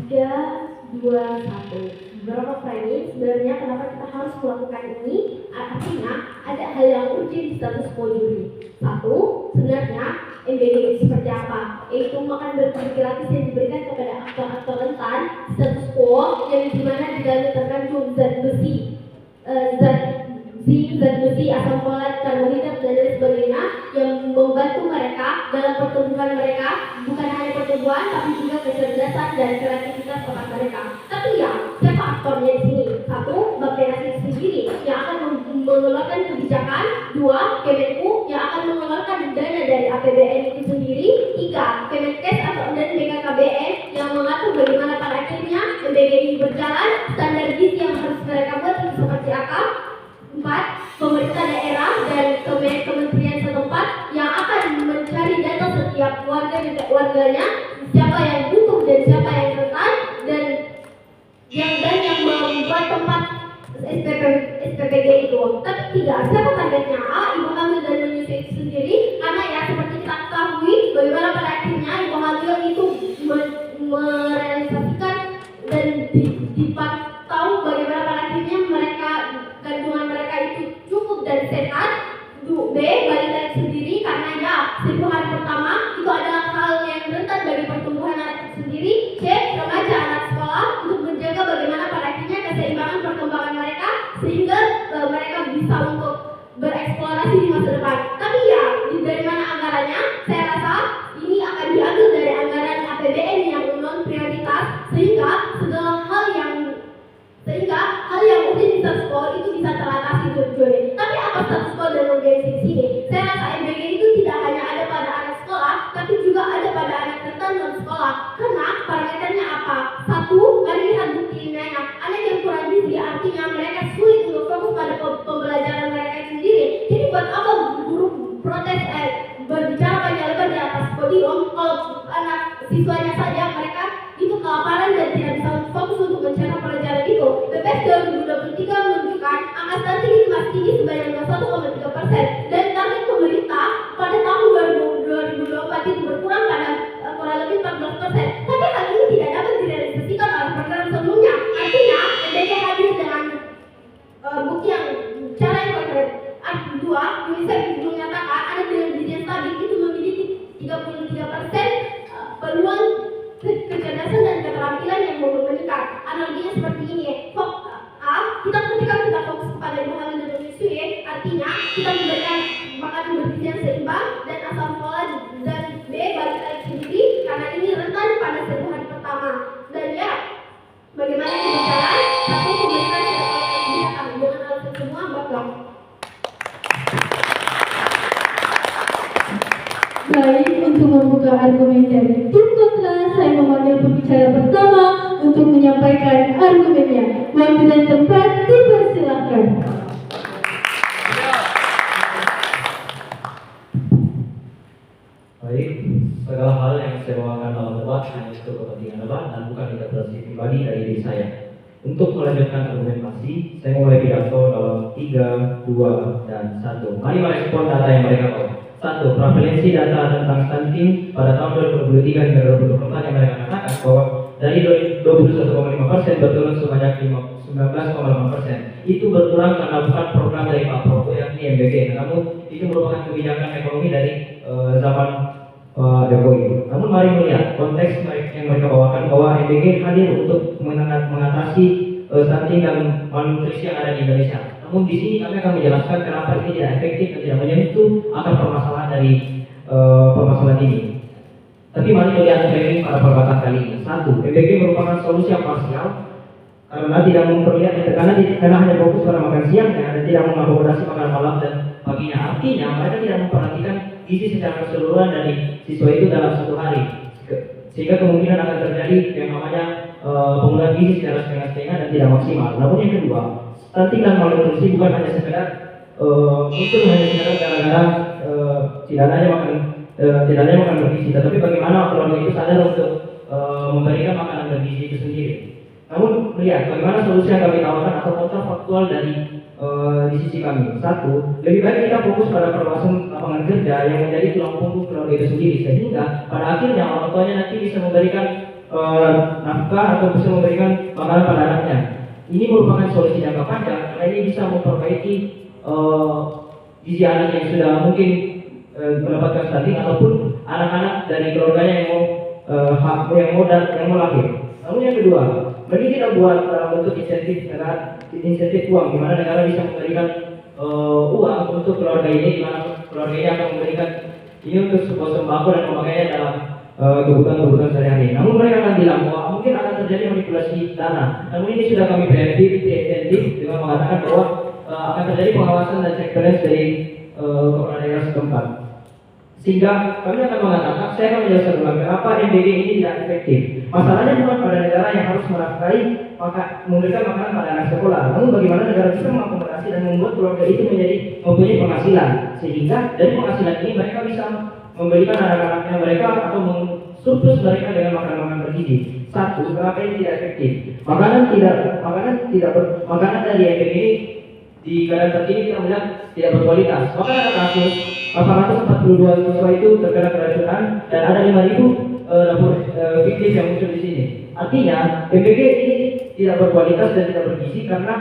3, 2, 1. Beberapa framing sebenarnya kenapa kita harus melakukan ini, artinya ada hal yang urgent di status quo juri. Satu, sebenarnya MBG itu seperti apa? Yaitu makan berbagai gratis yang diberikan kepada aktor-aktor rentan status quo yang dimana di dalamnya terkandung zat besi, zat besi, asam folat, karbohidrat dan lain sebagainya yang membantu mereka dalam pertumbuhan mereka, bukan hanya pertumbuhan tapi juga kecerdasan dan kreativitas otak mereka. Tapi ya, siapa aktornya di sini? Satu, Bappenas sendiri yang akan mengeluarkan kebijakan. Dua, Kemenku yang akan mengeluarkan dana dari APBN itu sendiri. Tiga, Kemenkes atau dan BKKBN yang mengatur bagaimana pada akhirnya MBG ini berjalan, standar gizi yang harus mereka buat itu seperti apa. 4. Pemerintah daerah dan kementerian setempat yang akan mencari data setiap warganya, siapa yang butuh dan siapa yang rentan, dan yang membuat tempat SPPG itu. Tapi tidak, siapa targetnya? Ibu hamil dan menyusui itu sendiri, karena ya seperti kita ketahui bagaimana pada akhirnya ibu hamil itu merealisasikan dan dipantau bagaimana pada akhirnya mereka kandungan mereka itu cukup dan sehat. B. Balita sendiri, karena ya 1000 hari pertama itu adalah hal yang rentan bagi pertumbuhan anak sendiri. C. Remaja anak sekolah untuk menjaga bagaimana pada akhirnya keseimbangan perkembangan mereka sehingga mereka bisa untuk bereksplorasi di masa depan. Tapi ya, dari mana anggarannya? Saya rasa ini akan diambil dari anggaran APBN yang non prioritas sehingga hal yang udah di status quo itu bisa teratasi juri. Tapi apa status quo dan urgensi di sini? Saya rasa MBG itu tidak hanya ada pada anak sekolah, tapi juga ada pada anak rentan non sekolah. Karena parameternya apa? Satu, mari lihat bukti ilmiahnya. Anak yang kurang gizi artinya mereka sulit untuk fokus pada pembelajaran mereka sendiri. Jadi buat apa guru protes berbicara banyak lebar di atas podium kalau anak siswanya saja mereka itu kelaparan dan tidak bisa fokus untuk mencerna pelajaran itu. BPS 2023 menunjukkan angka stunting itu masih tinggi sebanyak 21,3% dan target pemerintah pada tahun 2024 itu berkurang pada kurang lebih 14%. Tapi hal ini tidak dapat direalisasikan oleh program sebelumnya. Artinya MBG hadir dengan bukti yang cara yang konkret. Dua, UNICEF menyatakan anak dengan gizi yang stabil itu memiliki 33% peluang kecerdasan dan keterampilan yang meningkat. Analoginya seperti ini. Ketika kita fokus kepada ibu hamil dan menyusui, artinya kita memberikan makanan bergizi yang seimbang dan asam folat, dan B balita sendiri karena ini rentan pada 1000 hari pertama. Dan ya, bagaimana ini berjalan? Satu, pemerintah tidak kebijakan dengan alasan semua baklok. Baik, untuk membuka argumen dari tim kontra, saya memanggil pembicara pertama untuk menyampaikan argumennya. Waktu dan tempat dipersilakan. Baik, segala hal yang saya bawakan dalam debat hanya untuk kepentingan debat dan bukan interpretasi pribadi dari diri saya. Untuk melanjutkan argumentasi, saya mulai pidato dalam 3, 2, dan 1. Mari merespon data yang mereka bawa. 1. Prevalensi data tentang stunting pada tahun 2023 hingga 2024 yang mereka katakan bahwa dari 21,5% berturun sebanyak 19,8%. Itu berkurang karena bukan program dari Pak Prabowo yakni MBG, namun itu merupakan kebijakan ekonomi dari zaman Jokowi. Namun mari melihat konteks yang mereka bawakan bahwa MBG hadir untuk mengatasi stunting dan malnutrisi yang ada di Indonesia. Namun di sini kami akan menjelaskan kenapa ini tidak efektif dan tidak menyentuh akar permasalahan dari permasalahan ini. Tapi mari melihat framing pada perdebatan kali ini. 1. MBG merupakan solusi yang parsial karena hanya fokus pada makan siangnya dan tidak mengakomodasi makan malam dan paginya. Artinya mereka tidak memperhatikan gizi secara keseluruhan dari siswa itu dalam satu hari, sehingga kemungkinan akan terjadi yang namanya penggunaan gizi secara setengah-setengah dan tidak maksimal. Namun yang kedua, stunting dan malnutrisi bukan hanya sekedar gara-gara tidak ada makan bergizi, tetapi bagaimana keluarga itu sadar untuk memberikan makanan bergizi itu sendiri. Namun lihat bagaimana solusi yang kami tawarkan atau kontrafaktual dari di sisi kami. 1. Lebih baik kita fokus pada perluasan lapangan kerja yang menjadi tulang punggung keluarga itu sendiri, sehingga pada akhirnya orang tuanya nanti bisa memberikan nafkah atau bisa memberikan makanan pada anaknya. Ini merupakan solusi jangka panjang karena ini bisa memperbaiki gizi anak yang sudah mungkin mendapatkan stunting ataupun anak-anak dari keluarganya yang mau lahir. Namun yang kedua, mending kita buat bentuk insentif uang, di mana negara bisa memberikan uang untuk keluarga ini, di mana keluarga ini akan memberikan ini untuk sebuah sembako dan memakainya dalam kebutuhan sehari-hari. Namun mereka akan bilang bahwa mungkin akan terjadi manipulasi dana. Namun ini sudah kami preventif dengan mengatakan bahwa akan terjadi pengawasan dan check balance dari kepala daerah setempat. Sehingga kami akan mengatakan, saya akan menjelaskan ulang kenapa MBG ini tidak efektif. Masalahnya bukan pada negara yang harus menafkahi memberikan makanan pada anak sekolah, namun bagaimana negara bisa mengakomodasi dan membuat keluarga itu mempunyai penghasilan, sehingga dari penghasilan ini mereka bisa memberikan anak-anaknya mereka atau surplus mereka dengan makanan-makanan bergizi. Satu, kenapa ini tidak efektif? Makanan dari MBG ini di keadaan saat ini kita melihat tidak berkualitas. Maka ada kasus 842 siswa itu terkena keracunan dan ada 5.000 dapur fiktif yang muncul di sini. Artinya MBG ini tidak berkualitas dan tidak bergizi karena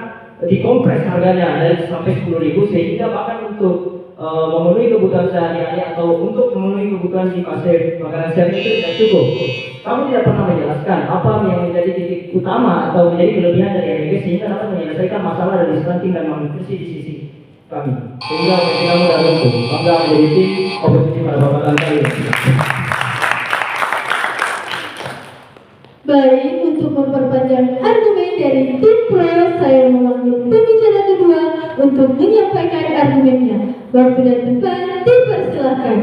dikompres harganya dari sampai 10.000 sehingga bahkan untuk memenuhi kebutuhan sehari-hari atau untuk memenuhi kebutuhan di fase makanan siang itu tidak cukup. Kamu tidak pernah menjelaskan apa yang menjadi titik utama atau menjadi kelebihan dari MBG sehingga dapat menyelesaikan masalah dari stunting dan malnutrisi di sisi kami. Sehingga kamu dan untuk bangga menjadi tim oposisi pada bapak kali ini. Baik, untuk memperpanjang argumen dari tim pro, saya memanggil pembicara kedua untuk menyampaikan argumennya. Waktu dan tempat dipersilakan.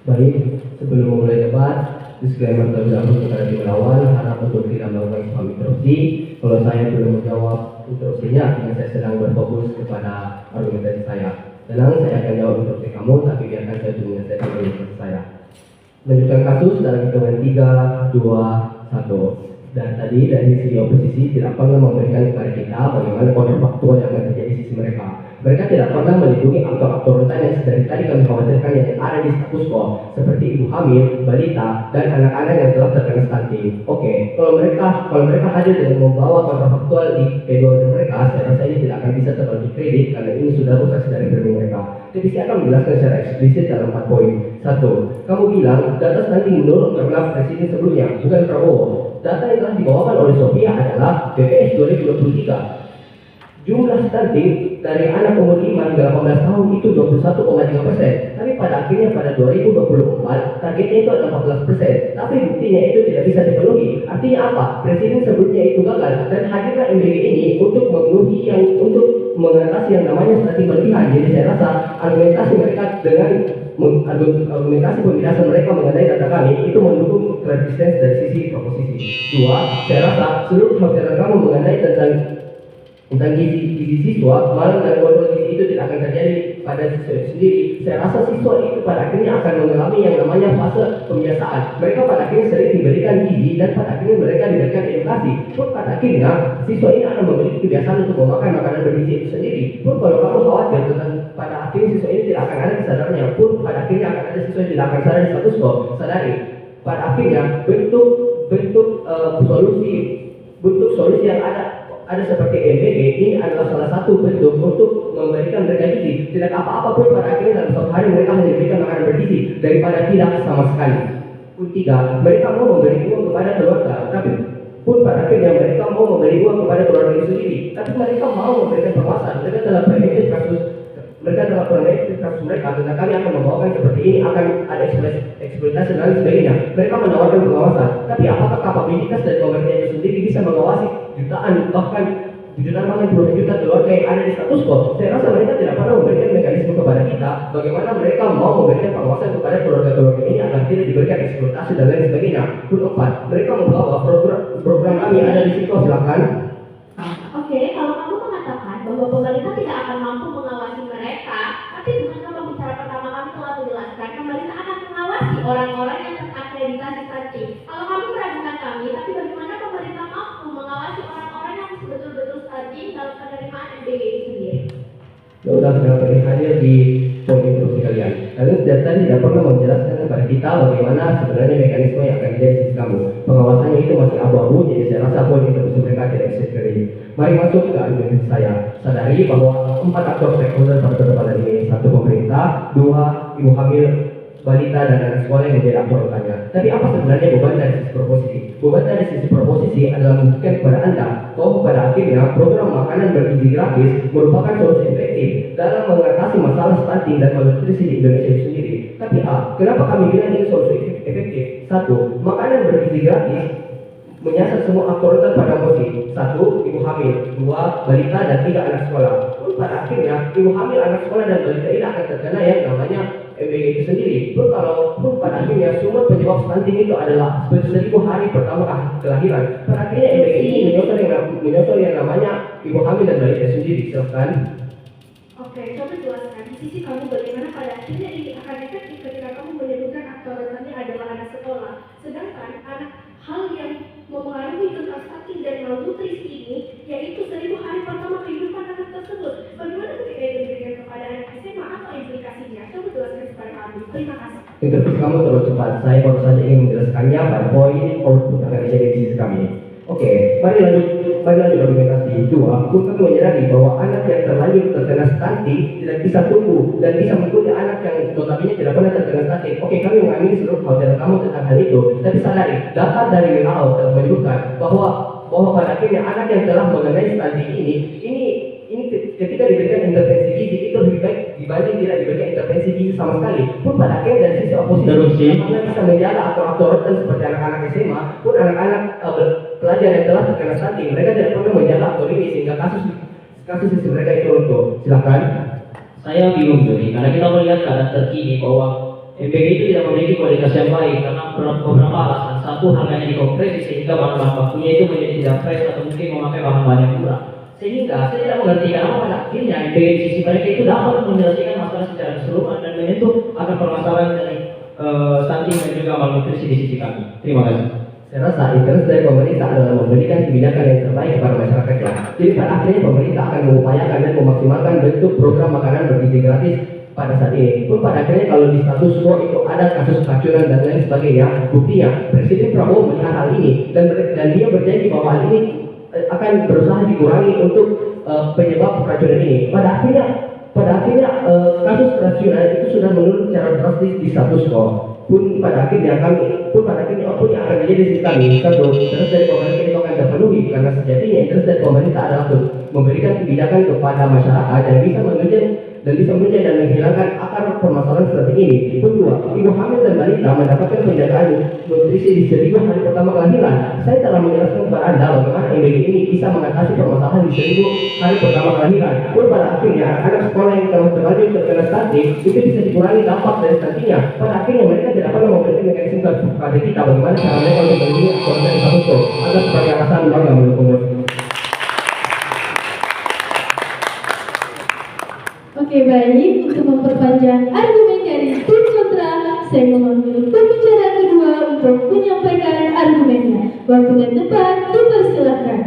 Baik, sebelum memulai debat, disclaimer terlebih dahulu kepada tim lawan, harap untuk tidak melakukan spam interupsi. Kalau saya belum menjawab interupsinya, artinya saya sedang berfokus kepada argumentasi saya. Tenang, saya akan jawab interupsi kamu, tapi biarkan saya dulu menyelesaikan argumentasi saya. Melanjutkan kasus dalam hitungan 3, 2, 1. Dan tadi dari sisi oposisi tidak pernah memberikan kepada kita bagaimana kontrafaktual yang akan terjadi di sisi mereka. Mereka tidak pernah melindungi aktor-aktor rentan yang dari tadi kami khawatirkan yang ada di status quo, seperti ibu hamil, balita, dan anak-anak yang telah terkena stunting. Oke, kalau mereka hadir dengan membawa kontrafaktual di P2 mereka, saya rasa ini tidak akan bisa terlalu dikredit karena ini sudah rusak dari framing mereka. Jadi saya akan menjelaskan secara eksplisit dalam 4 poin. 1. Kamu bilang data stunting menurun karena presiden sebelumnya, bukan Prabowo. Data yang telah dibawakan oleh Sofia adalah BPS 2023. Jumlah stunting dari anak umur 5 hingga 18 tahun itu 21,3%. Tapi pada akhirnya pada 2024 targetnya itu adalah 14%. Tapi buktinya itu tidak bisa dipenuhi. Artinya apa? Presiden sebelumnya itu gagal dan hadirkan MBG ini untuk memenuhi untuk mengatasi yang namanya stunting berlebihan. Jadi saya rasa argumentasi mereka dengan argumentasi pembiasan mereka mengenai data kami itu mendukung resistensi dari sisi proposisi. 2. Saya rasa seluruh khawatiran kamu mengenai tentang gizi siswa, malah dan kontrol gizi itu tidak akan terjadi pada siswa itu sendiri. Saya rasa siswa itu pada akhirnya akan mengalami yang namanya fase pembiasaan. Mereka pada akhirnya sering diberikan gizi dan pada akhirnya mereka diberikan edukasi. Pun pada akhirnya siswa ini akan memiliki kebiasaan untuk memakan makanan bergizi itu sendiri. Pun kalau kamu khawatir tentang pada akhirnya siswa ini tidak akan ada kesadarannya, pun pada akhirnya akan ada siswa yang tidak akan sadar di status quo. Sadari, pada akhirnya bentuk solusi yang ada seperti MBG ini adalah salah satu bentuk untuk memberikan mereka gizi. Tidak apa-apa pun pada akhirnya dalam suatu hari mereka hanya diberikan makanan bergizi daripada tidak sama sekali. Pun 3, mereka mau memberi uang kepada keluarga, tapi pun pada akhirnya mereka mau memberi uang kepada keluarga itu sendiri, tapi mereka mau memberikan pengawasan. Mereka telah preventif kasus mereka, tentang kami akan membawakan seperti ini, akan ada eksploitasi dan sebagainya. Mereka menawarkan pengawasan, tapi apakah kapabilitas dari pemerintah itu sendiri bisa mengawasi jutaan bahkan puluhan juta keluarga yang ada di status quo? Saya rasa mereka tidak pernah memberikan mekanisme kepada kita bagaimana mereka mau memberikan pengawasan kepada keluarga-keluarga ini agar tidak diberikan eksploitasi dan lain sebagainya. Pun 4, mereka membawa program kami ada di situ, silakan. Oke, kalau kamu mengatakan bahwa pemerintah tidak akan mampu mengawasi mereka, tapi bukankah pembicara pertama kami telah menjelaskan pemerintah akan mengawasi orang-orang yang terakreditasi stunting. Kalau kamu meragukan kami, tapi bagaimana pemerintah mampu mengawasi orang-orang yang betul-betul stunting dalam penerimaan MBG itu sendiri. Ya udah sudah hadir di poin interupsi kalian. Kalian sejak tadi tidak pernah menjelaskan kepada kita bagaimana sebenarnya mekanisme yang akan dilihat di sisi kamu. Pengawasannya itu masih abu-abu, jadi saya rasa poin interupsi mereka tidak bisa sekali. Mari masuk ke argumentasi saya. Sadari bahwa 4 aktor stakeholder pada kesempatan ini: 1 pemerintah, 2 ibu hamil, balita dan anak sekolah yang menjadi aktor utamanya. Tapi apa sebenarnya beban dari sisi proposisi? Beban dari sisi proposisi adalah membuktikan kepada Anda bahwa pada akhirnya program makanan bergizi gratis merupakan solusi efektif dalam mengatasi masalah stunting dan malnutrisi di Indonesia itu sendiri. Tapi kenapa kami bilang ini solusi efektif? 1. Makanan bergizi gratis menyasar semua aktor rentan pada emosi. 1. Ibu hamil, 2. Balita, dan 3. Anak sekolah. Pun pada akhirnya ibu hamil, anak sekolah, dan balita ini akan terkena yang namanya MBG itu sendiri. Pun pada akhirnya sumber penyebab stunting itu adalah 1000 hari pertama kelahiran. Pada akhirnya MBG ini menyosor yang namanya ibu hamil dan balita sendiri. Silahkan. Oke, coba jelaskan di sisi kamu bagaimana pada akhirnya ini akan efektif ketika kamu menyebutkan aktor rentannya adalah anak sekolah. Sedangkan hal yang mempengaruhi tentang stunting dan malnutrisi ini yaitu 1000 hari pertama kehidupan anak tersebut. Bagaimana ketika itu diberikan kepada anak SMA, apa implikasinya? Coba jelaskan kepada kami. Terima kasih. Interupsi kamu terlalu cepat. Saya baru saja ingin menjelaskannya pada poin output yang akan dijadi di sisi kami. Oke, mari lanjut argumentasi. 2. Pun kami menyadari bahwa anak yang terlanjur terkena stunting tidak bisa tumbuh dan bisa mengikuti anak yang notabene tidak pernah terkena stunting. Oke, kami mengamini seluruh kekhawatiran kamu tentang hal itu. Tapi sadari, data dari WHO telah menyebutkan bahwa pada akhirnya anak yang telah mengenai stunting ini ketika diberikan intervensi gizi itu lebih baik dibanding tidak diberikan intervensi gizi sama sekali. Pun pada akhirnya dari sisi oposisi, karena bisa menjaga aktor-aktor rentan seperti anak-anak SMA, pun anak-anak pelajar yang telah terkena stunting, mereka tidak pernah menjaga aktor ini sehingga kasus isi mereka itu runtuh. Silakan. Saya bingung Juri, karena kita melihat keadaan terkini bahwa MBG itu tidak memiliki kualitas yang baik karena beberapa alasan. 1. Harganya dikompresi sehingga bahan-bahan bakunya itu menjadi tidak fresh atau mungkin memakai bahan-bahan yang murah. Sehingga saya tidak mengerti kenapa pada akhirnya MBG di sisi mereka itu dapat menyelesaikan masalah secara keseluruhan dan menyentuh akan permasalahan dari stunting dan juga malnutrisi di sisi kami. Terima kasih. Saya rasa interest dari pemerintah adalah memberikan kebijakan yang terbaik kepada masyarakat ya. Jadi pada akhirnya pemerintah akan mengupayakan dan memaksimalkan bentuk program makanan bergizi gratis pada saat ini. Pun pada akhirnya kalau di status quo itu ada kasus keracunan dan lain sebagainya, buktinya Presiden Prabowo melihat hal ini dan dia berjanji bahwa hal ini akan berusaha dikurangi untuk penyebab keracunan ini. Pada akhirnya kasus keracunan itu sudah menurun secara drastis di status quo. Pun pada akhirnya apa yang akan terjadi di kami? 1. Interest dari pemerintah itu akan terpenuhi karena sejatinya interest dari pemerintah adalah untuk memberikan kebijakan kepada masyarakat dan bisa menunjang dan menghilangkan akar permasalahan seperti ini. Pun 2. Ibu hamil dan balita mendapatkan penjagaan nutrisi di 1000 hari pertama kelahiran. Saya telah menjelaskan kepada Anda bagaimana MBG ini bisa mengatasi permasalahan di 1000 hari pertama kelahiran. Pun pada akhirnya anak sekolah yang telah terlanjur terkena stunting itu bisa dikurangi dampak dari stuntingnya. Pada akhirnya mereka tidak pernah memberikan mekanisme kepada kita bagaimana cara mereka untuk melindungi korban itu. Anda sebagai alasan bangga mendukung. Oke, baik. Untuk memperpanjang argumen dari tim kontra, saya memanggil pembicara kedua untuk menyampaikan argumennya. Waktu dan tempat dipersilakan.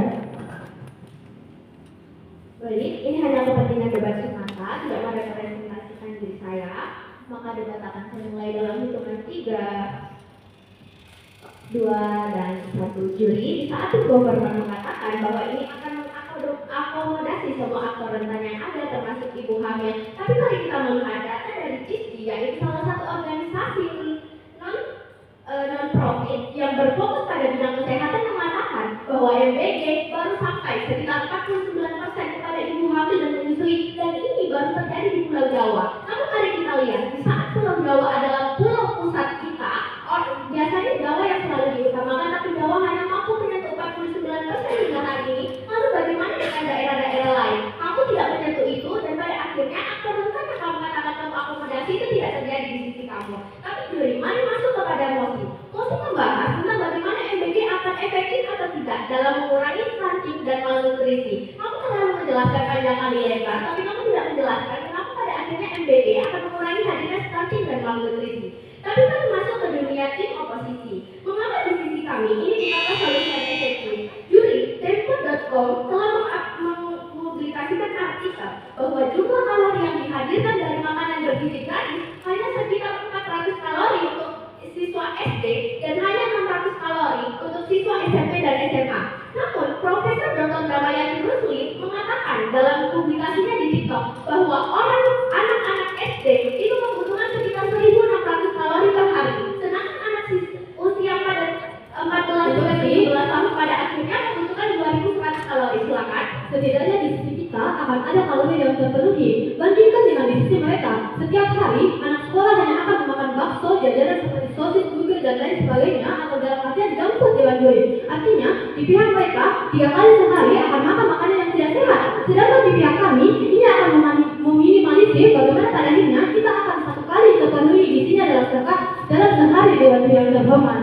Baik, ini hanya kepentingan debat semata, tidak merepresentasikan diri saya. Maka debat akan saya mulai dalam hitungan 3, 2, dan 1. Juri, di saat government mengatakan bahwa ini akan mengakomodasi semua aktor rentan yang ada termasuk ibu hamil. Tapi kalau kita melihat data dari CISDI, yaitu salah satu organisasi non-profit yang berfokus pada bidang kesehatan mengatakan bahwa MBG baru sampai sekitar 49% kepada ibu hamil dan menyusui, dan ini baru terjadi di Pulau Jawa. Namun mari kita lihat, di saat Pulau Jawa adalah pulau pusat kita, biasanya Jawa yang selalu diutamakan, tapi Jawa hanya mampu menyentuh 49% hingga hari ini. Lalu bagaimana dengan daerah-daerah lain? Kamu tidak menyentuh itu, dan pada akhirnya aktor rentan yang kamu katakan kamu akomodasi itu tidak terjadi di sisi kamu. Tapi juri, mari masuk kepada Mosi. Mosi membahas tentang bagaimana MBG akan efektif atau tidak dalam mengurangi stunting dan malnutrisi. Kamu terlalu menjelaskan panjang kali lebar, tapi kamu tidak menjelaskan kenapa pada akhirnya MBG akan mengurangi hadirnya stunting dan malnutrisi. Tapi kami masuk ke dunia tim oposisi. Mengapa di sisi kami ini bukanlah solusi yang efektif? Juri, Tempo.com telah mempublikasikan dihadirkan dari makanan bergizi gratis hanya sekitar 400 kalori untuk siswa SD dan hanya 600 kalori untuk siswa SMP dan SMA. Namun, Profesor Dr. Ramayati Rusli mengatakan dalam publikasinya di TikTok bahwa anak-anak SD itu membutuhkan sekitar 1.600 kalori per hari, sedangkan anak usia pada 14-17 tahun pada akhirnya membutuhkan 2.100 kalori. Silakan. Setidaknya di sisi kita akan ada kalori yang terpenuhi. Bandingkan dengan di sisi mereka, setiap hari anak sekolah hanya akan memakan bakso, jajanan seperti sosis, burger, dan lain sebagainya atau dalam artian junk food Dewan Juri. Artinya, di pihak mereka 3 kali sehari akan makan makanan yang tidak sehat. Sedangkan di pihak kami, ini akan meminimalisir bagaimana pada akhirnya kita akan 1 kali terpenuhi gizinya dalam sehari Dewan Juri yang terhormat.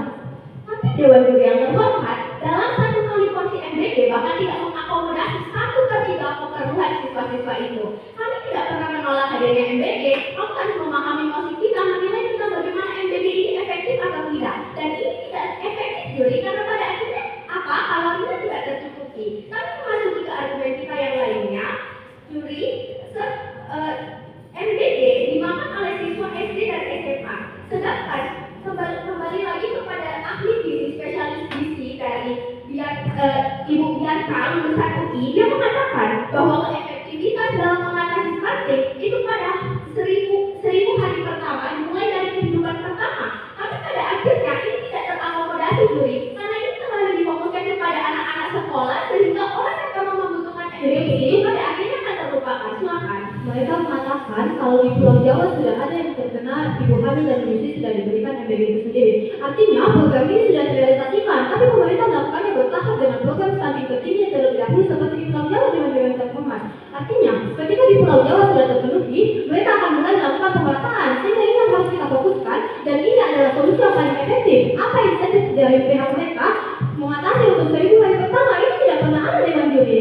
Tapi Dewan Juri yang terhormat dalam 1 kali porsi MBG bahkan tidak mengakomodasi 1/3 keperluan siswa-siswa itu. Kami tidak pernah menolak hadirnya MBG, namun harus memahami posisi kita menilai kita bagaimana MBG ini efektif atau tidak. Dan ini tidak efektif Juri karena pada akhirnya apa? Kalorinya tidak tercukupi. Kami memasuki ke argumen kita yang lainnya. Juri, MBG dimakan oleh siswa SD dan SMA. Sedangkan kembali lagi kepada ahli gizi spesialis gizi dari Ibu Bianca lulusan UI, dia mengatakan bahwa efektivitas dalam mengatasi stunting itu pada 1000 hari pertama dimulai dari kehidupan pertama. Tapi pada akhirnya ini tidak terakomodasi Juri karena ini terlalu difokuskan kepada anak-anak sekolah sehingga orang yang memang membutuhkan MBG ini pada akhirnya akan terlupakan. Silakan. Mereka mengatakan kalau di Pulau Jawa sudah ada yang terkena ibu hamil dan menyusui sudah diberikan MBG itu sendiri. Artinya program ini sudah direalisasikan, tapi pemerintah melakukannya bertahap dengan program stunting tertinggi terlebih dahulu seperti di Pulau Jawa dengan Dewan Terhormat. Artinya, ketika di Pulau Jawa sudah terpenuhi, mereka akan mulai melakukan pemerataan sehingga ini yang harus kita fokuskan dan ini adalah solusi yang paling efektif. Apa insentif dari pihak mereka mengatasi untuk 1000 hari pertama ini tidak pernah ada Dewan Juri.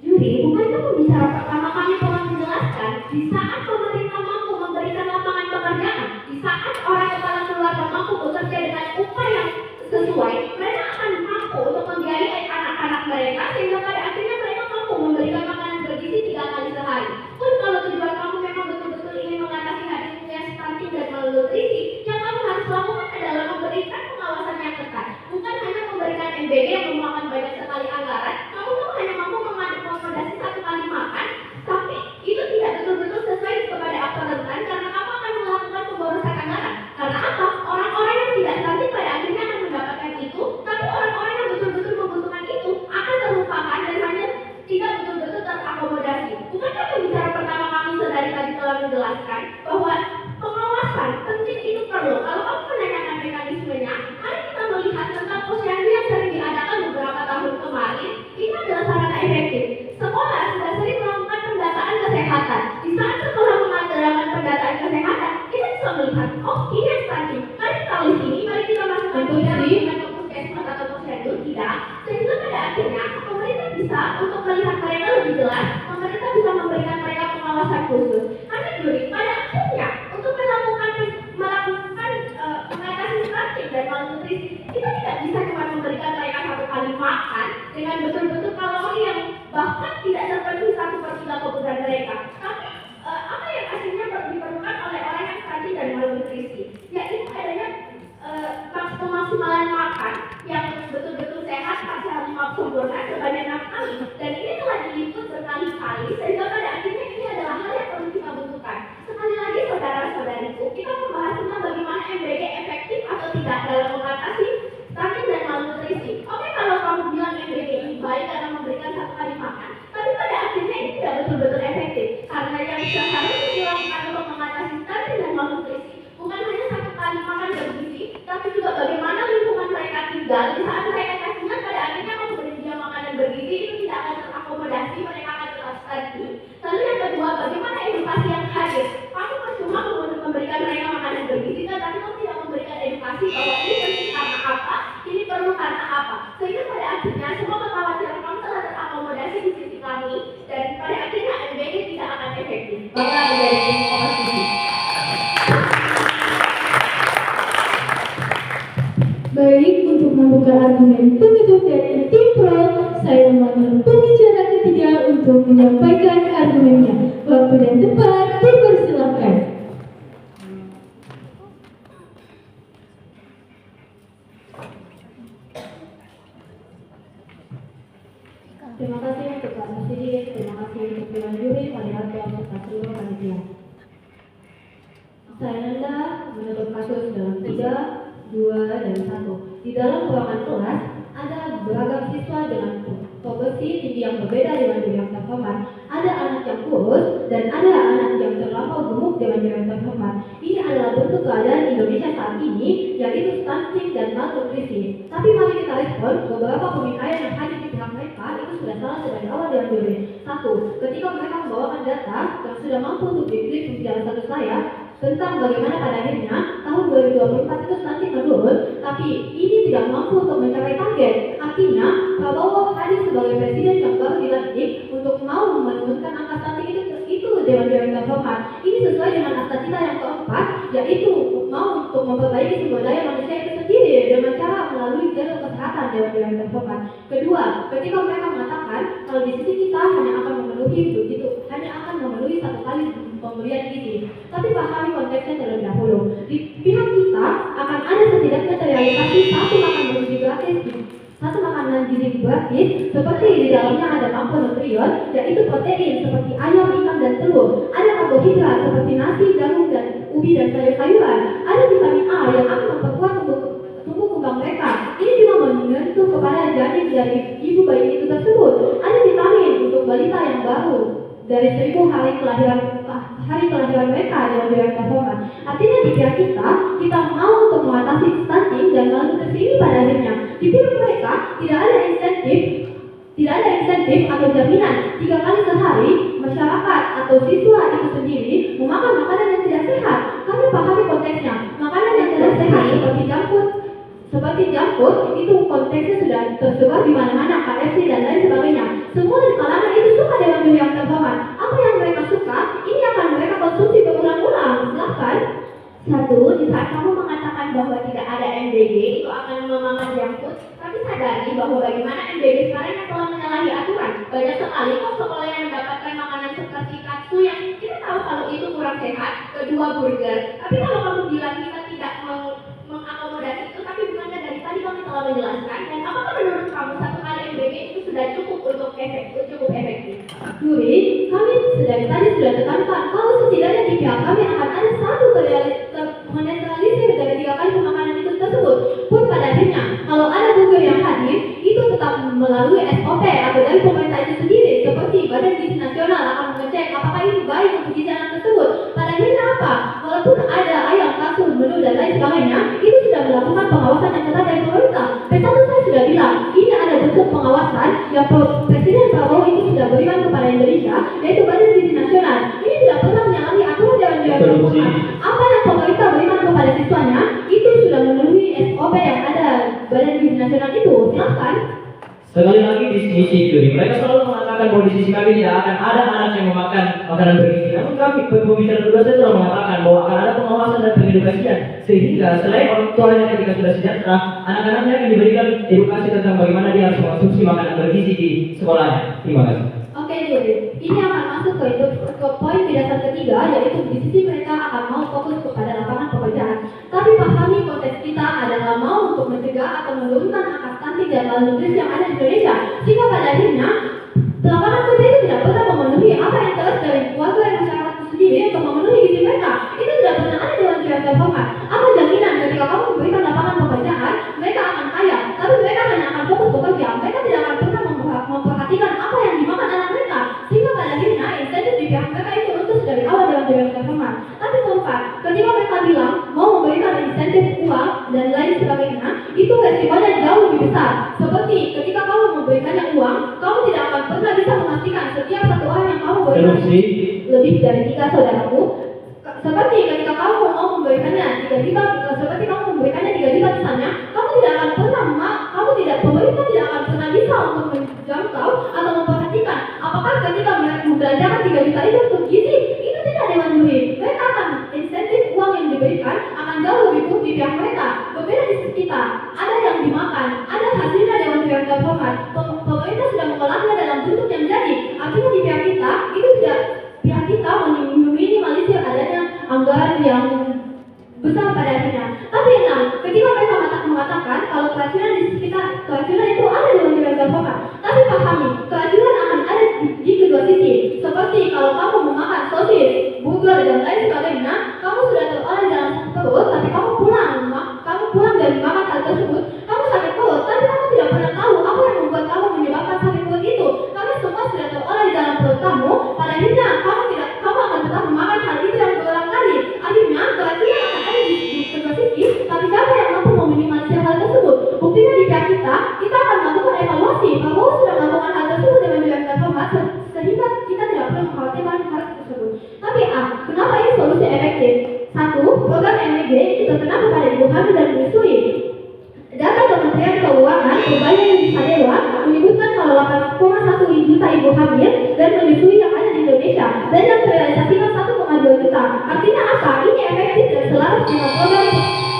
Juri, bukankah pembicara pertama kami telah menjelaskan di saat pemerintah mampu memberikan lapangan pekerjaan, di saat orang kepala keluarga mampu bekerja dengan upah yang sesuai, mereka akan mampu untuk membiayai anak-anak mereka sehingga pada akhirnya mereka mampu memberikan makanan bergizi 3 kali sehari. Pun kalau tujuan kamu memang betul-betul ingin mengatasi hadirnya stunting dan malnutrisi, yang kamu harus lakukan adalah memberikan pengawasan yang ketat, bukan hanya memberikan MBG yang memakan banyak sekali anggaran. Kamu hanya mampu mengakomodasi 1 kali makan, tapi itu tidak betul-betul sesuai kepada aktor rentan karena kamu akan melakukan pemborosan anggaran. Karena apa? Orang-orang yang tidak stunting pada akhirnya akan mendapatkan itu, tapi orang-orang yang betul-betul membutuhkan itu akan terlupakan dan hanya tidak betul-betul terakomodasi. Bukankah pembicara pertama kami sedari tadi telah menjelaskan bahwa pengawasan penting itu perlu. Kalau kamu menanyakan mekanismenya, mari kita melihat tentang posyandu yang sering diadakan beberapa tahun kemarin. Ini adalah sarana efektif. Sekolah sudah sering melakukan pendataan kesehatan. Di saat sekolah mengadakan pendataan kesehatan, kita bisa melihat, oh ini yang stunting. Mari kita di sini, mari kita masukkan dengan puskesmas atau posyandu tidak. Sehingga pada akhirnya pemerintah bisa untuk melihat mereka lebih jelas, pemerintah bisa memberikan mereka pengawasan khusus. Karena Juri, pada akhirnya untuk melakukan mengatasi stunting dan malnutrisi, kita tidak bisa cuma memberikan mereka 1 kali makan dengan betul-betul kalori yang bahkan tidak terpenuhi 1/3 kebutuhan mereka. Tapi apa yang akhirnya diperlukan oleh orang yang stunting dan malnutrisi, yaitu adanya pemaksimalan makan yang betul-betul sehat, pasal 5 sempurna sebanyak 6 kali, dan ini telah diliput berkali-kali sehingga pada akhirnya ini adalah hal yang perlu kita butuhkan. Sekali lagi saudara-saudariku, kita membahas tentang bagaimana MBG efektif atau tidak dalam mengatasi stunting dan malnutrisi. Oke, kalau kamu bilang MBG ini baik karena memberikan 1 kali makan, tapi pada akhirnya ini tidak betul-betul efektif karena yang seharusnya dilakukan untuk mengatasi stunting dan malnutrisi bukan hanya 1 kali makan bergizi, tapi juga bagaimana lingkungan mereka tinggal. Di saat mereka kasihan, pada akhirnya memberi dia makanan bergizi itu tidak akan terakomodasi, mereka akan tetap stunting. Lalu yang kedua, bagaimana edukasi yang hadir. Kamu cuma memberikan mereka makanan bergizi, tapi kamu tidak memberikan edukasi bahwa ini penting karena apa, ini perlu karena apa. Sehingga pada akhirnya semua kekhawatiran kamu telah terakomodasi di sisi kami, dan pada akhirnya MBG tidak akan efektif. Bangga menjadi tim oposisi. Baik, untuk membuka argumen penutup dari tim pro, saya memanggil pembicara ketiga untuk untuk menyampaikan argumennya. Waktu dan tempat dipersilakan. Terima kasih untuk Pak Presiden, terima kasih untuk Dewan Juri, Panitia Peserta seluruh panitia. Saya Nanda menutup kasus dalam 3, 2, dan 1. Di dalam ruangan kelas ada beragam siswa dengan proporsi tinggi yang berbeda dengan yang terhormat. Ada anak yang kurus dan ada anak yang terlampau gemuk dengan yang terhormat. Ini adalah bentuk keadaan Indonesia saat ini, yaitu stunting dan malnutrisi. Tapi mari kita respon beberapa pemikaian yang hadir di pihak mereka itu sudah salah dari awal Dewan Juri. 1. Ketika mereka membawakan data yang sudah mampu untuk diklik secara satu saya tentang bagaimana pada akhirnya tahun 2024 itu stunting menurun, tapi ini tidak mampu untuk mencapai target. Artinya, Prabowo hadir sebagai presiden yang baru dilantik untuk mau menurunkan angka stunting itu Dewan Juri terhormat. Ini sesuai dengan akta cita yang keempat, yaitu mau untuk memperbaiki sumber daya manusia itu sendiri dengan cara melalui jalur kesehatan Dewan Juri terhormat. Kedua, ketika mereka mengatakan kalau di sisi kita hanya akan memenuhi satu kali pemberian gizi, tapi pahami konteksnya terlebih dahulu. Di pihak kita akan ada setidaknya terrealisasi satu makanan gizi gratis, seperti di dalamnya ada makronutrien, yaitu protein seperti ayam, ikan, dan telur. Ada karbohidrat seperti nasi, jagung, dan ubi dan sayur-sayuran. Ada vitamin A yang akan memperkuat tumbuh kembang mereka. Ini juga menyentuh kepada janin dari ibu bayi itu tersebut. Ada vitamin untuk balita yang baru dari 1000 hari kelahiran mereka dengan biaya terhormat. Artinya di pihak kita mau untuk mengatasi stunting dan malnutrisi ini pada akhirnya. Di pihak mereka tidak ada insentif atau jaminan 3 kali sehari masyarakat atau siswa itu sendiri memakan makanan yang tidak sehat. Kami pahami konteksnya. Makanan yang tidak sehat seperti junk food itu konteksnya sudah tersebar di mana-mana, KFC dan lain sebagainya. Semua di kalangan itu suka dengan menu yang terhormat. Apa yang mereka suka, ini akan mereka konsumsi berulang-ulang. Silahkan. 1. Di saat kamu mengatakan bahwa tidak ada MBG itu akan memakan junk food, tapi sadari bahwa bagaimana MBG sekarang yang telah menyalahi aturan. Banyak sekali kok sekolah yang mendapatkan makanan seperti katsu yang kita tahu kalau itu kurang sehat. Kedua, burger. Tapi kalau kamu bilang kita tidak mengakomodasi itu, tapi bukannya dari tadi kami telah menjelaskan, dan apakah menurut kamu 1 kali MBG itu sudah cukup untuk cukup efektif? Juri, kami dari tadi sudah tekankan kalau setidaknya di pihak kami akan ada satu menetralisir dari 3 kali pemakanan itu tersebut. Pun pada akhirnya, kalau ada burger yang hadir, itu tetap melalui SOP atau dari pemerintah itu sendiri, seperti Badan Gizi Nasional akan mengecek apakah itu baik untuk gizi anak tersebut. Pada akhirnya apa? Walaupun ada ayam, kasur, menu dan lain sebagainya, itu sudah melakukan pengawasan yang ketat dari pemerintah. P1 saya sudah bilang, ini ada bentuk pengawasan yang Presiden Prabowo itu sudah berikan kepada Indonesia, yaitu Badan Gizi Nasional. Ini tidak pernah menyalahi aturan Dewan Juri. Apa yang pemerintah berikan kepada siswanya, itu sudah memenuhi SOP yang ada Badan Gizi Nasional itu. Silahkan. Sekali lagi di sisi juri, mereka selalu mengatakan bahwa di sisi kami tidak akan ada anak yang memakan makanan bergizi. Namun kami pembicara kedua saya telah mengatakan bahwa akan ada pengawasan dan pengedukasian, sehingga selain orang tuanya ketika sudah sejahtera, anak-anaknya akan diberikan edukasi tentang bagaimana dia harus mengonsumsi makanan bergizi di sekolahnya. Terima kasih. Oke, Juri. Ini akan masuk ke poin dasar ketiga, yaitu di sisi mereka akan mau fokus kepada lapangan pekerjaan. Tapi pahami konteks kita adalah mau untuk mencegah atau menurunkan angka stunting dan malnutrisi yang ada di Indonesia. Sehingga pada akhirnya lapangan kerja itu tidak pernah memenuhi apa yang terus dari keluarga dan masyarakat itu sendiri untuk memenuhi gizi mereka. Itu tidak pernah ada dalam Dewan terhormat. Apa jaminan ketika kamu memberikan lapangan pekerjaan, mereka akan kaya, tapi mereka hanya akan fokus bekerja. Mereka tidak akan pernah memperhatikan apa yang dimakan anak mereka. Sehingga pada akhirnya insentif di pihak mereka itu untuk dari awal dalam Dewan terhormat. Tapi keempat, ketika mereka bilang mau memberikan insentif uang dan lain sebagainya, itu resikonya jauh lebih besar. Seperti ketika kamu memberikannya uang, kamu tidak akan pernah bisa memastikan setiap satu orang yang kamu berikan lebih dari 3 saudaraku. Seperti ketika kamu mau memberikannya 3 juta, seperti kamu memberikannya 3 juta misalnya, pemerintah tidak akan pernah bisa untuk menjangkau atau memperhatikan apakah ketika mereka membelanjakan 3 juta itu untuk gizi, itu tidak Dewan Juri. Mereka akan insentif uang yang diberikan akan jauh lebih buruk di pihak mereka. Berbeda di sisi kita, ada yang dimakan, ada hasilnya Dewan Juri yang terhormat. Pemerintah sudah mengolahnya dalam bentuk yang jadi. Artinya di anggaran yang besar pada akhirnya. Tapi ketika mereka mengatakan kalau keracunan di sekitar keracunan itu ada di Dewan Terhormat, tapi pahami keracunan akan ada di kedua sisi. Seperti kalau kamu memakan sosis, burger dan lain sebagainya, kamu sudah teroleh dalam perut, tapi kamu pulang dari makan hal tersebut, kamu sakit perut, tapi kamu tidak pernah tahu apa yang membuat kamu menyebabkan sakit perut itu. Karena semua sudah teroleh di dalam perut kamu, pada akhirnya kamu akan tetap memakan hal itu yang berulang kali. Akhirnya keracunan akan ada di kedua sisi, tapi siapa yang mampu meminimalisir hal tersebut? Buktinya di pihak kita akan melakukan evaluasi. Prabowo sudah melakukan hal tersebut dengan Dewan Terhormat, sehingga kita tidak perlu mengkhawatirkan hal tersebut. Tapi kenapa ini solusi efektif? Satu, program MEG itu terkena kepada ibu hamil dan menyusui. Data Kementerian Keuangan Pembayaran di Sadewa menyebutkan kalau 8,1 juta ibu hamil dan menyusui yang ada di Indonesia dan yang terrealisasikan 1,2 juta. Artinya apa? Ini efektif dan selaras dengan program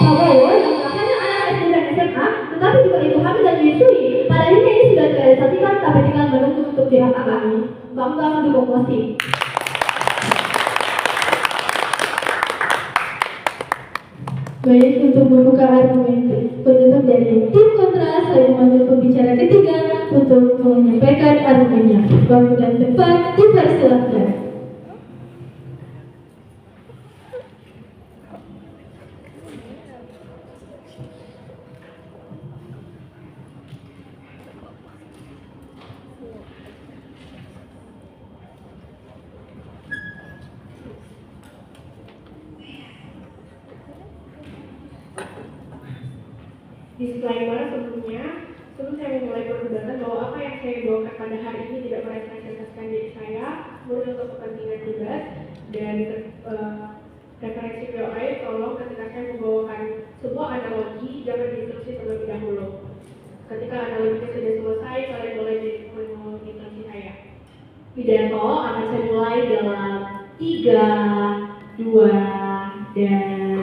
Prabowo yang hanya anak SD dan SMA, tetapi juga ibu hamil dan menyusui. Pada akhirnya ini sudah terrealisasikan, tapi tinggal menunggu untuk dirasakan. Bangga mendukung Mosi. Baik, untuk membuka argumen penutup dari tim kontra, saya memanggil pembicara ketiga untuk menyampaikan argumennya. Waktu dan tempat dipersilakan. Disclaimer sebelum saya memulai perdebatan bahwa apa yang saya bawakan pada hari ini tidak merepresentasikan diri saya, murni untuk kepentingan debat dan referensi POI. Tolong ketika saya membawakan sebuah analogi jangan diinstruksi terlebih dahulu. Ketika analoginya sudah selesai, kalian boleh menginstruksi saya. Pidato akan saya mulai dalam 3, 2, dan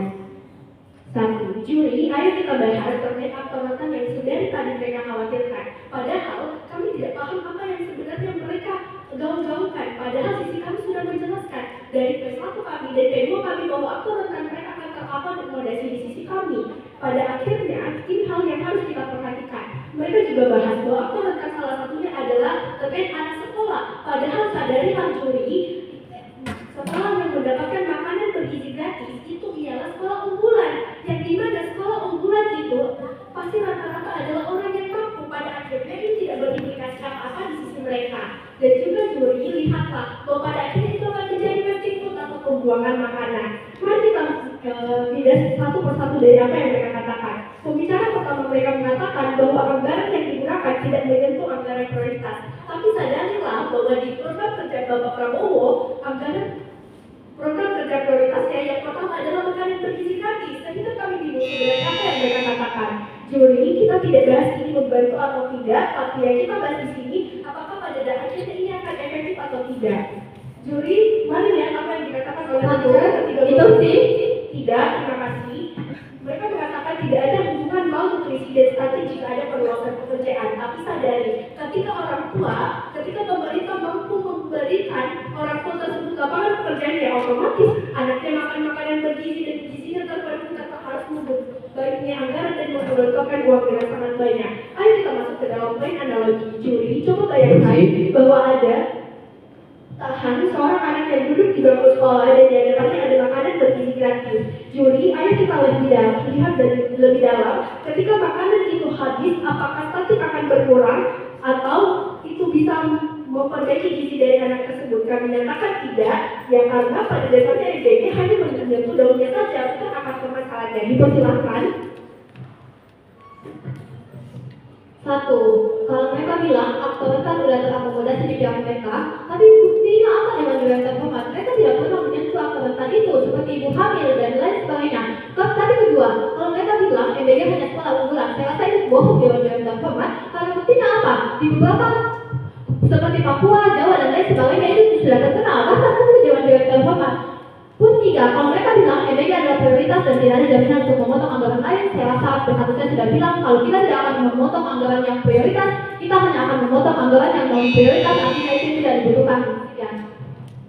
1. Juri, ayo kita bahas terkait aktor-aktor yang sebenarnya tadi mereka khawatirkan. Padahal kami tidak paham apa yang sebenarnya mereka gaung-gaungkan. Padahal sisi kami sudah menjelaskan dari P1 kami dan P2 kami bahwa aktor-aktor mereka akan terakomodasi di sisi kami. Pada akhirnya, ini hal yang harus kita perhatikan. Mereka juga bahas bahwa aktor-aktor salah satunya adalah terkait anak sekolah. Padahal sadarilah juri, sekolah yang mendapatkan makanan bergizi gratis itu ialah sekolah unggulan, yang dimana sekolah unggulan itu pasti rata-rata adalah orang yang mampu. Pada akhirnya ini tidak berimplikasi apa-apa di sisi mereka. Dan juga juri, lihatlah bahwa pada akhirnya itu akan menjadi wasting food atau pembuangan makanan. Mari kita tidak satu persatu dari apa yang mereka katakan. Pembicara pertama mereka mengatakan bahwa anggaran yang digunakan tidak menyentuh anggaran prioritas. Tapi sadarilah bahwa di program kerja Bapak Prabowo, anggaran program kerja prioritasnya yang pertama adalah makanan bergizi gratis. Sehingga kami bingung sebenarnya apa yang mereka katakan. Juri, kita tidak bahas ini membantu atau tidak, tapi yang kita bahas di sini apakah pada akhirnya ini akan efektif atau tidak. Juri, mari lihat apa yang dikatakan oleh Itu sih. Tidak, terima kasih. Mereka mengatakan tidak ada hubungan malnutrisi dan stunting jika ada perluasan pekerjaan. Tapi sadari, ketika orang tua, ketika pemerintah mampu memberikan orang tua tersebut lapangan pekerjaan, ya otomatis anaknya makan makanan bergizi dan gizinya terpenuhi tanpa harus memberinya anggaran dan menggelontorkan uang dengan sangat banyak. Ayo kita masuk ke dalam poin analogi. Juri, coba bayangkan bahwa ada seorang anak yang duduk di bangku sekolah dan di hadapannya ada makanan bergizi gratis. Juri, ayo kita lihat lebih dalam. Ketika makanan itu habis, apakah statik akan berkurang atau itu bisa memperbaiki gizi dari anak tersebut? Kami nyatakan tidak, ya karena pada dasarnya MBG hanya menyentuh daunnya saja, bukan akar permasalahannya. Dipersilahkan. 1. Kalau mereka bilang aktor-aktor sudah terakomodasi di pihak mereka, tapi buktinya apa dengan Dewan Terhormat? Mereka tidak pernah menyentuh aktor-aktor itu seperti ibu hamil dan lain sebagainya. Tapi kedua, kalau mereka bilang MBG hanya sekolah unggulan, saya rasa itu bohong Dewan Terhormat. Karena buktinya apa? Di beberapa seperti Papua, Jawa dan lain sebagainya itu sudah terkenal. Bahkan itu Dewan Terhormat. Pun 3, kalau mereka bilang MBG adalah prioritas dan tidak ada jaminan untuk memotong anggaran lain, saya rasa saya sudah bilang kalau kita tidak akan memotong anggaran yang prioritas, kita hanya akan memotong anggaran yang non prioritas, artinya itu tidak dibutuhkan. Sekian.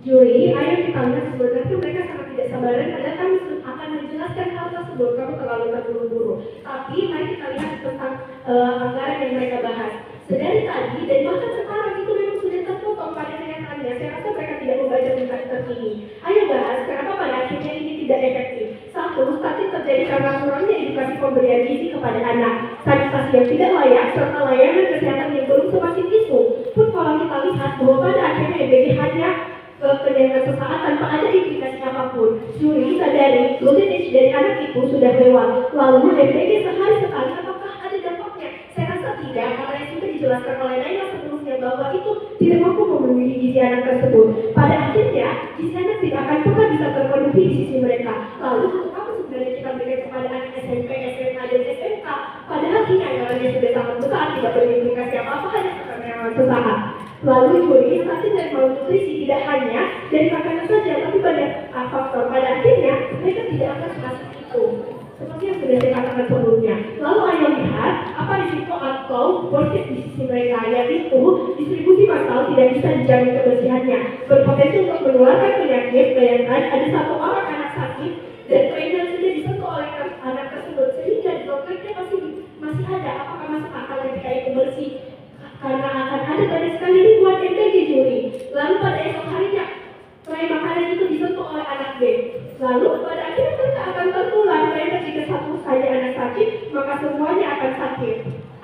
Juri, ayo kita lihat sebenarnya mereka sangat tidak kesabaran karena kami akan menjelaskan hal tersebut. Kamu terlalu terburu-buru. Tapi mari kita lihat tentang anggaran yang mereka bahas. Sedari tadi dan bahkan sekarang itu memang sudah terpotong pada kenyataannya. Saya rasa mereka tidak membaca berita terkini. Ayo bahas kenapa pada akhirnya ini tidak efektif. Satu, stunting terjadi karena kurangnya edukasi pemberian gizi kepada anak, sanitasi yang tidak layak, serta layanan kesehatan yang belum semakin isu. Pun kalau kita lihat bahwa pada akhirnya EBG hanya kenyamanan sesaat tanpa ada implikasi apapun. Juri sadari golden age dari anak itu sudah lewat. Lalu EBG sehari sekali apakah ada dampaknya? Saya rasa tidak, karena itu dijelaskan oleh Naila sebelumnya bahwa itu tidak mampu memenuhi gizi anak tersebut. Pada akhirnya gizi anak tidak akan pernah bisa terpenuhi di sisi mereka. Lalu untuk apa sebenarnya kita berikan kepada anak SMP, SMA, dan SMK? Padahal ini anggarannya sudah sangat besar, tidak berimplikasi apa-apa, hanya kenyamanan sesaat. Lalu juri stunting dan malnutrisi tidak hanya dari makanan saja, tapi banyak faktor. Pada akhirnya mereka tidak akan masuk itu. Seperti yang sudah saya katakan sebelumnya. Lalu ayo lihat apa risiko atau positif di sisi mereka, yaitu distribusi massal tidak bisa dijamin kebersihannya, berpotensi untuk menularkan penyakit. Bayangkan ada satu orang anak sakit dan trainer sudah disentuh oleh anak tersebut, sehingga dokternya masih ada. Apakah masuk akal ketika itu bersih? Karena akan ada banyak sekali ribuan MBG juri. Lalu pada esok harinya tray makanan itu disentuh oleh anak B. Lalu pada akhirnya mereka akan tertular. Mereka jika satu saja anak sakit, maka semuanya akan sakit.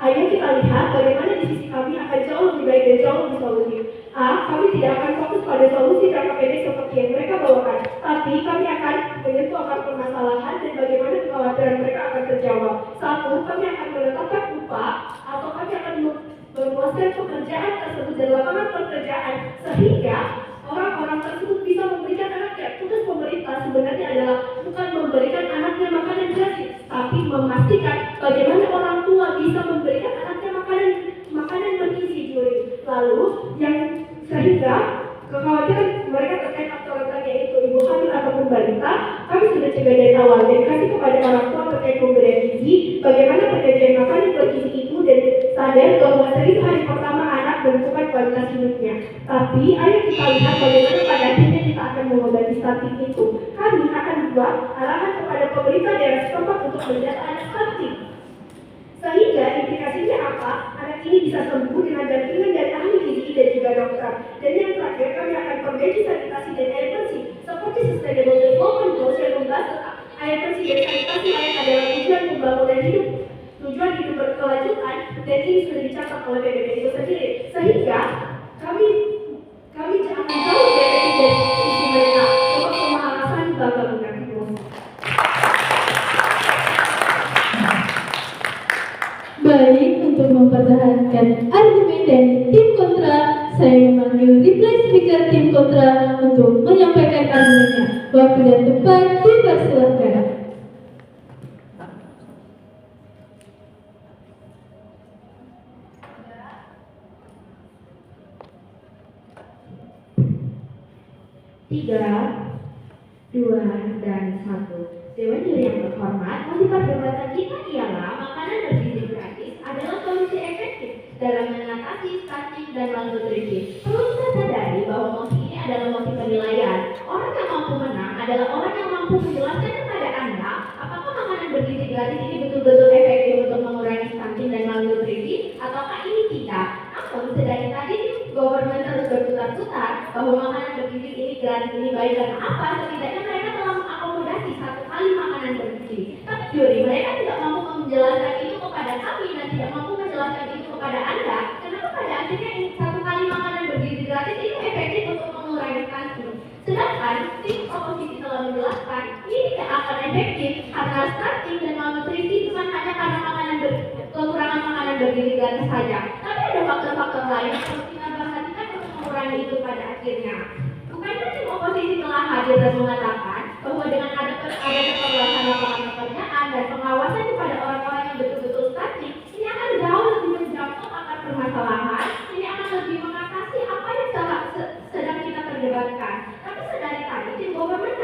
Ayo kita lihat bagaimana di sisi kami akan jauh lebih baik dan jauh lebih solutif. Kami tidak akan fokus pada solusi jangka pendek seperti yang mereka bawakan, tapi kami akan menyentuh akar permasalahan dan bagaimana kekhawatiran mereka akan terjawab. Satu, kami akan menetapkan upah atau kami akan meluaskan pekerjaan tersebut dan lapangan pekerjaan sehingga orang-orang tersebut bisa memberikan anaknya. Tugas pemerintah sebenarnya adalah bukan memberikan anaknya makanan gratis, tapi memastikan bagaimana orang tua bisa memberikan anaknya makanan bergizi juri. Lalu yang sehingga kekhawatiran mereka terkait aktor-aktor yaitu ibu hamil ataupun balita, kami sudah cegah dari awal dan kasih kepada orang tua terkait pemberian gizi, bagaimana perjanjian makanan bergizi itu dan sadar bahwa 1000 hari pertama anak menentukan kualitas hidupnya. Tapi ayo kita lihat bagaimana pada akhirnya kita akan mengobati stunting itu. Kami akan buat arahan kepada pemerintah daerah setempat untuk mendata anak stunting. Sehingga implikasinya apa? Anak ini bisa sembuh dengan dampingan dari ahli gizi dan juga dokter. Dan yang terakhir, kami akan perbaiki sanitasi dan air bersih seperti Sustainable Development Goals yang membahas tentang air bersih dan sanitasi lain adalah tujuan pembangunan hidup, tujuan hidup berkelanjutan, dan ini sudah dicatat oleh PBB itu sendiri. Sehingga kami akan jauh dari sisi mereka untuk pemanasan bangunan terus. Baik, untuk mempertahankan argumen dari tim kontra, saya memanggil reply speaker tim kontra untuk menyampaikan argumennya. Waktu dan tempat dipersilahkan. Tiga, dua, dan satu. Dewan juri yang terhormat, motif perdebatan kita ialah makanan bergizi gratis adalah solusi efektif dalam mengatasi stunting dan malnutrisi. Perlu kita sadari bahwa motif ini adalah motif penilaian. Orang yang mampu menang adalah orang yang mampu menjelaskan kepada Anda apakah makanan bergizi gratis ini betul-betul efektif untuk mengurangi stunting dan malnutrisi ataukah ini tidak. Namun sedari tadi government terus berputar-putar bahwa makanan bergizi ini gratis ini baik karena apa? Setidaknya mereka telah mengakomodasi satu kali makanan bergizi. Tapi juri mereka tidak mampu menjelaskan itu kepada kami dan tidak mampu menjelaskan itu kepada Anda. Kenapa pada akhirnya satu kali makanan bergizi gratis itu efektif untuk mengurangi stunting? Sedangkan tim oposisi telah menjelaskan ini tidak akan efektif karena stunting dan malnutrisi bukan hanya karena kekurangan makanan bergizi gratis saja, tapi ada faktor-faktor lain yang harus kita perhatikan untuk mengurangi itu pada akhirnya. Bukankah tim oposisi telah hadir dan mengatakan bahwa dengan ada keperluan lapangan pekerjaan dan pengawasan kepada orang-orang yang betul-betul stunting, ini akan jauh lebih menjangkau akar permasalahan, ini akan lebih mengatasi apa yang sedang kita perdebatkan. Tapi sedari tadi tim government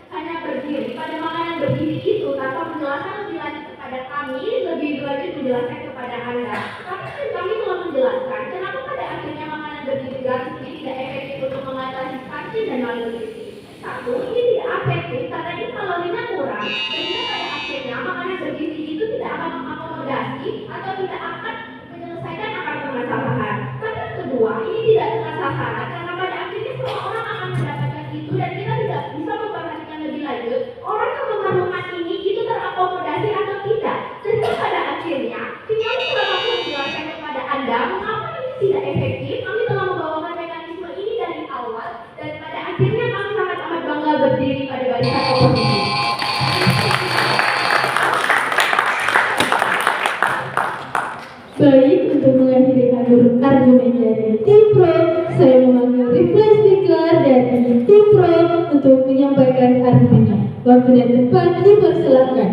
hanya berdiri pada makanan bergizi itu tanpa menjelaskan lebih lanjut kepada kami, lebih lanjut menjelaskan kepada Anda. Tapi kami telah menjelaskan kenapa pada akhirnya makanan bergizi gratis ini tidak efektif untuk mengatasi stunting dan malnutrisi. Satu, ini tidak efektif karena ini kalorinya kurang sehingga pada akhirnya makanan bergizi itu tidak akan mengakomodasi atau tidak akan menyelesaikan akar permasalahan. Tapi yang kedua, ini tidak tepat sasaran karena pada akhirnya semua orang akan mendapatkan itu dan kita tidak bisa memperhatikan lebih lanjut orang yang memerlukan ini itu terakomodasi atau tidak. Sehingga pada akhirnya tinggal telah mampu menjelaskan kepada Anda mengapa ini tidak efektif. Kami telah membawakan mekanisme ini dari awal dan pada akhirnya kami sangat amat bangga berdiri pada barisan oposisi. Baik, untuk mengakhiri argumen dari tim pro, saya memanggil reply speaker dari tim pro untuk menyampaikan argumennya. Waktu dan tempat dipersilakan.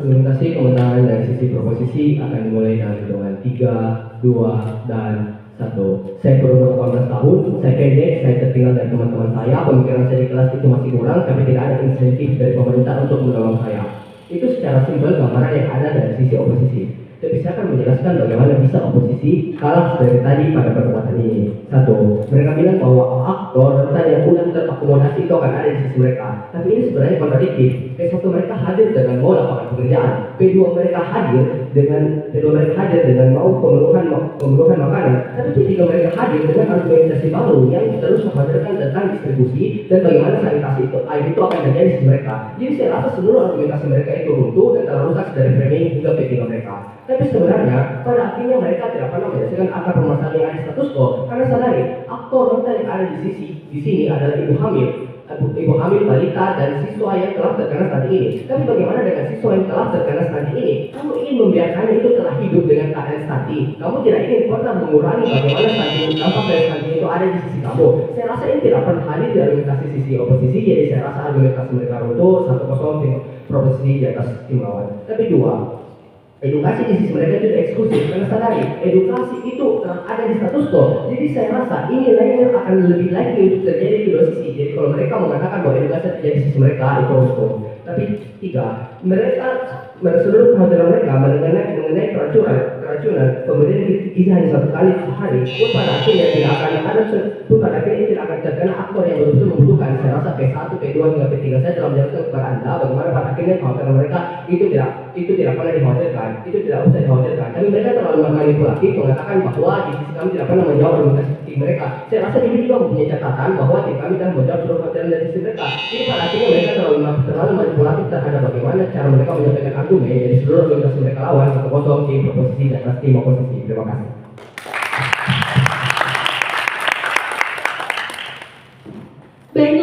Argumentasi kemenangan dari sisi proposisi akan dimulai dengan hitungan 3, 2, dan 1. Saya berumur 18 tahun, saya pendek, saya tertinggal dari teman-teman saya, pemikiran saya di kelas itu masih kurang, tapi tidak ada insentif dari pemerintah untuk menolong saya. Itu secara simpel gambaran yang ada dari sisi oposisi. Tapi saya akan menjelaskan bagaimana bisa oposisi kalah dari tadi pada perdebatan ini. 1. Mereka bilang bahwa aktor tadi yang udah terakomodasi itu akan ada di sisi mereka. Tapi ini sebenarnya kontradiktif. P1 mereka hadir dengan mau lapangan pekerjaan. P2 mereka hadir dengan mau pemenuhan makanan. Tapi P3 mereka hadir dengan argumentasi baru yang terus menghadirkan tentang distribusi dan bagaimana sanitasi itu air itu akan terjadi di sisi mereka. Jadi saya rasa seluruh argumentasi mereka itu runtuh dan telah rusak dari framing hingga P3 mereka. Tapi sebenarnya pada akhirnya mereka tidak pernah menyelesaikan akar permasalahan yang ada status quo karena sadari aktor wanita yang ada di sini adalah ibu hamil, balita dan siswa yang telah terkena stunting ini. Tapi bagaimana dengan siswa yang telah terkena stunting ini? Kamu ingin membiarkannya itu telah hidup dengan keadaan stunting. Kamu tidak ingin pernah mengurangi bagaimana stunting dampak dari stunting itu ada di sisi kamu. Saya rasa ini tidak pernah hadir di argumentasi sisi oposisi. Jadi saya rasa argumentasi mereka runtuh 1-0 tim proposisi di atas tim lawan. Tapi 2. Edukasi di sisi mereka itu eksklusif karena sadari edukasi itu ada di status quo. Jadi saya rasa ini yang akan lebih lagi untuk terjadi di dua sisi. Jadi kalau mereka mengatakan bahwa edukasi terjadi di sisi mereka itu runtuh. Tapi 3, mereka seluruh kekhawatiran mereka mengenai keracunan kemudian ini hanya 1 kali sehari pun pada akhirnya tidak akan terkena aktor yang betul-betul membutuhkan. Saya rasa P1, P2 hingga P3 saya telah menjelaskan kepada Anda bagaimana pada akhirnya kekhawatiran mereka itu tidak pernah dikhawatirkan, itu tidak usah dikhawatirkan. Tapi mereka terlalu manipulatif mengatakan bahwa di sisi kami tidak pernah menjawab argumentasi tim mereka. Saya rasa ini juga mempunyai catatan bahwa tim kami telah menjawab seluruh kekhawatiran dari sisi mereka. Jadi pada akhirnya mereka terlalu manipulatif terhadap bagaimana cara mereka menyampaikan argumen. Jadi seluruh argumentasi mereka lawan 1-0 tim proposisi dan tim oposisi. Terima kasih. Baik.